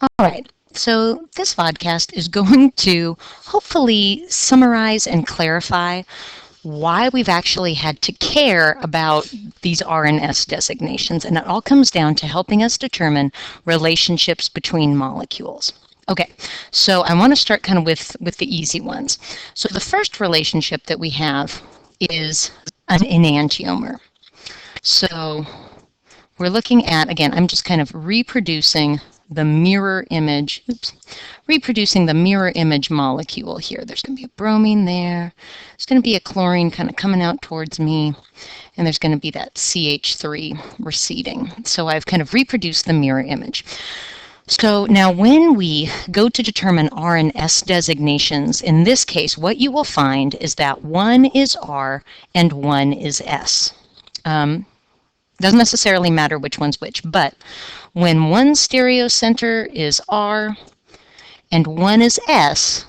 All right, so this vodcast is going to hopefully summarize and clarify why we've actually had to care about these RNS designations, and it all comes down to helping us determine relationships between molecules. Okay, so I want to start kind of with the easy ones. So the first relationship that we have is an enantiomer. So we're looking at, again, I'm just kind of reproducing the mirror image, reproducing the mirror image molecule here. There's going to be a bromine there. There's going to be a chlorine kind of coming out towards me, and there's going to be that CH3 receding. So I've kind of reproduced the mirror image. So now when we go to determine R and S designations, in this case, what you will find is that one is R and one is S. Doesn't necessarily matter which one's which, but when one stereocenter is R and one is S,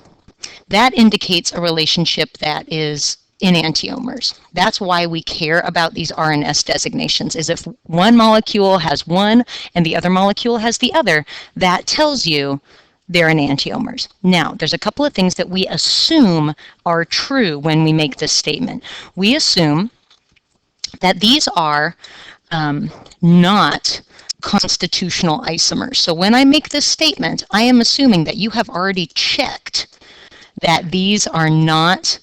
that indicates a relationship that is enantiomers. That's why we care about these R and S designations, is if one molecule has one and the other molecule has the other, that tells you they're enantiomers. Now, there's a couple of things that we assume are true when we make this statement. We assume that these are not constitutional isomers. So when I make this statement, I am assuming that you have already checked that these are not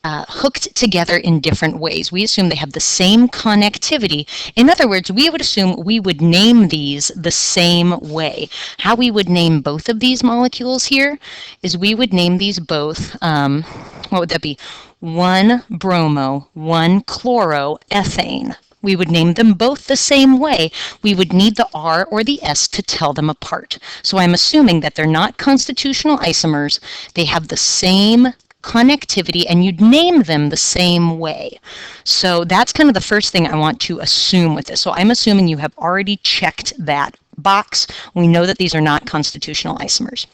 hooked together in different ways. We assume they have the same connectivity. In other words, we would assume we would name these the same way. How we would name both of these molecules here is we would name these both, what would that be? 1-bromo, 1-chloroethane. We would name them both the same way. We would need the R or the S to tell them apart. So I'm assuming that they're not constitutional isomers. They have the same connectivity, and you'd name them the same way. So that's kind of the first thing I want to assume with this. So I'm assuming you have already checked that box. We know that these are not constitutional isomers.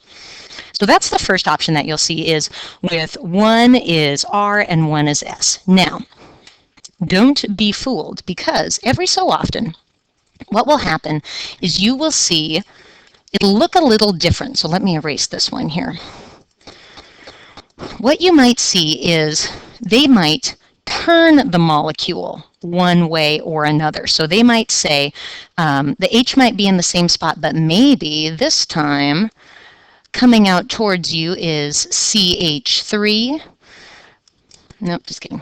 So that's the first option that you'll see, is with one is R and one is S. Now, don't be fooled, because every so often what will happen is you will see it'll look a little different. So let me erase this one here. What you might see is they might turn the molecule one way or another. So they might say the H might be in the same spot, but maybe this time coming out towards you is CH3. Nope, just kidding.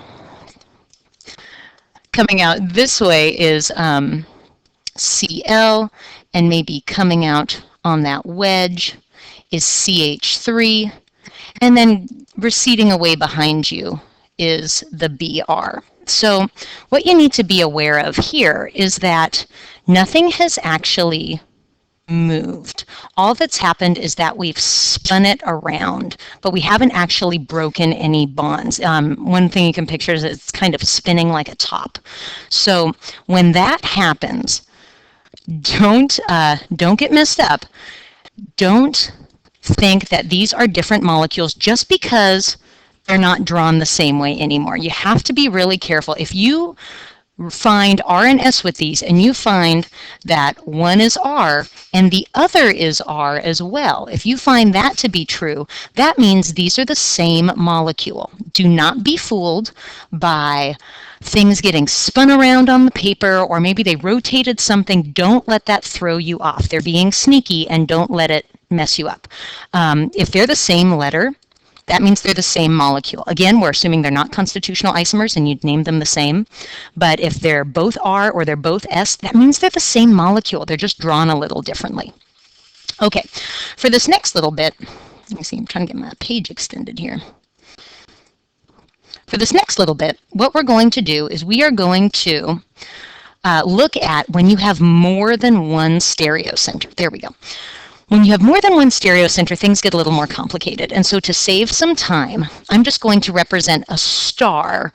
Coming out this way is Cl, and maybe coming out on that wedge is CH3, and then receding away behind you is the Br. So what you need to be aware of here is that nothing has actually moved. All that's happened is that we've spun it around, but we haven't actually broken any bonds. One thing you can picture is it's kind of spinning like a top. So when that happens, don't get messed up. Don't think that these are different molecules just because they're not drawn the same way anymore. You have to be really careful. If you find R and S with these, and you find that one is R and the other is R as well, if you find that to be true, that means these are the same molecule. Do not be fooled by things getting spun around on the paper, or maybe they rotated something. Don't let that throw you off. They're being sneaky, and don't let it mess you up. If they're the same letter, that means they're the same molecule. Again, we're assuming they're not constitutional isomers, and you'd name them the same. But if they're both R or they're both S, that means they're the same molecule. They're just drawn a little differently. Okay, for this next little bit, let me see, I'm trying to get my page extended here. For this next little bit, what we're going to do is we are going to look at when you have more than one stereocenter. There we go. When you have more than one stereocenter, things get a little more complicated. And so to save some time, I'm just going to represent a star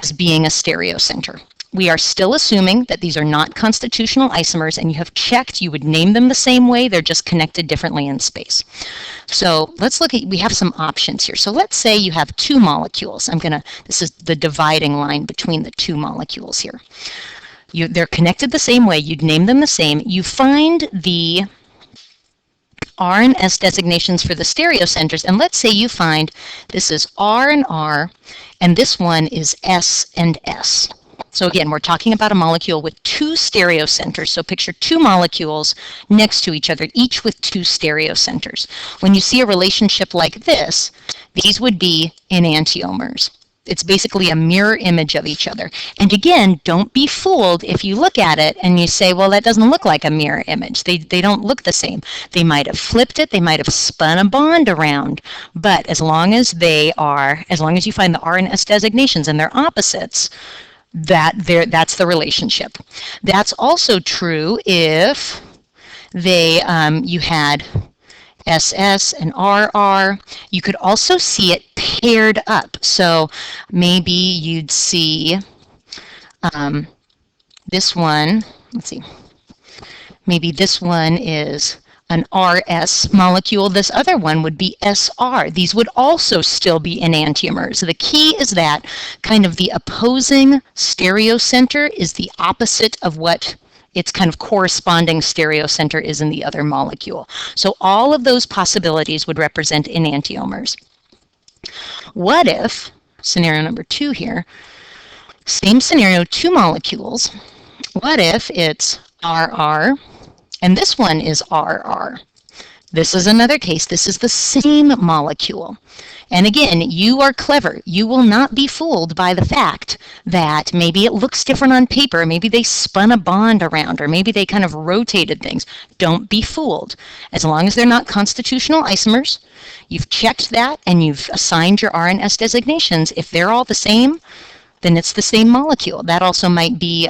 as being a stereocenter. We are still assuming that these are not constitutional isomers, and you have checked, you would name them the same way, they're just connected differently in space. So let's look at, we have some options here. So let's say you have two molecules. This is the dividing line between the two molecules here. They're connected the same way, you'd name them the same. You find the R and S designations for the stereocenters, and let's say you find this is R and R, and this one is S and S. So again, we're talking about a molecule with two stereocenters. So picture two molecules next to each other, each with two stereocenters. When you see a relationship like this, these would be enantiomers. It's basically a mirror image of each other. And again, don't be fooled if you look at it and you say, well, that doesn't look like a mirror image. They don't look the same. They might have flipped it. They might have spun a bond around. But as long as you find the R and S designations and they're opposites, that's the relationship. That's also true if you had SS and RR. You could also see it paired up. So maybe you'd see this one, let's see, maybe this one is an RS molecule. This other one would be SR. These would also still be enantiomers. The key is that kind of the opposing stereocenter is the opposite of what its kind of corresponding stereocenter is in the other molecule. So all of those possibilities would represent enantiomers. What if, scenario number 2 here, same scenario, two molecules. What if it's RR and this one is RR? This is another case. This is the same molecule. And again, you are clever. You will not be fooled by the fact that maybe it looks different on paper. Maybe they spun a bond around, or maybe they kind of rotated things. Don't be fooled. As long as they're not constitutional isomers, you've checked that and you've assigned your R and S designations. If they're all the same, then it's the same molecule. That also might be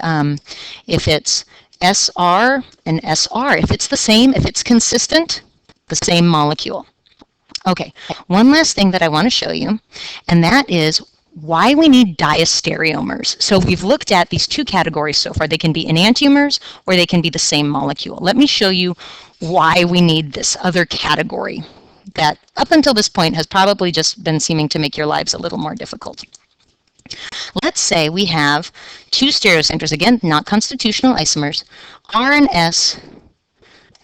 if it's SR and SR. If it's the same, if it's consistent, the same molecule. Okay, one last thing that I want to show you, and that is why we need diastereomers. So we've looked at these two categories so far. They can be enantiomers or they can be the same molecule. Let me show you why we need this other category that up until this point has probably just been seeming to make your lives a little more difficult. Let's say we have two stereocenters, again, not constitutional isomers, R and S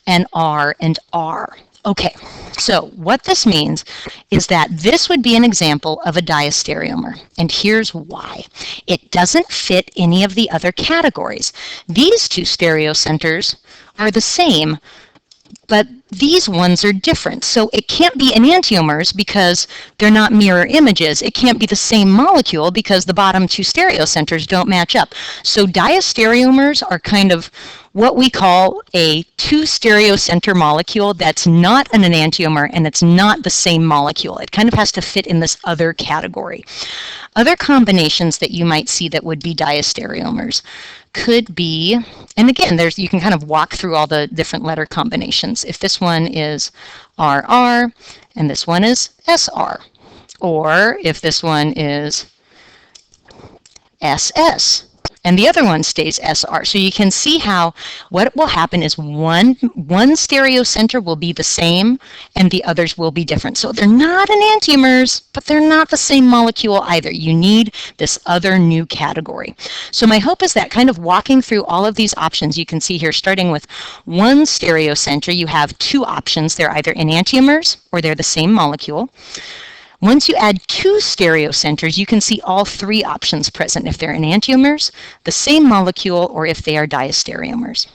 and R and R. Okay, so what this means is that this would be an example of a diastereomer, and here's why. It doesn't fit any of the other categories. These two stereocenters are the same, but these ones are different. So it can't be enantiomers because they're not mirror images. It can't be the same molecule because the bottom two stereocenters don't match up. So diastereomers are kind of what we call a two stereocenter molecule that's not an enantiomer and it's not the same molecule. It kind of has to fit in this other category. Other combinations that you might see that would be diastereomers could be, and again, you can kind of walk through all the different letter combinations. If this one is RR and this one is SR, or if this one is SS and the other one stays SR. So you can see how what will happen is one stereocenter will be the same and the others will be different. So they're not enantiomers, but they're not the same molecule either. You need this other new category. So my hope is that kind of walking through all of these options, you can see here, starting with one stereocenter, you have two options. They're either enantiomers or they're the same molecule. Once you add two stereocenters, you can see all three options present, if they're enantiomers, the same molecule, or if they are diastereomers.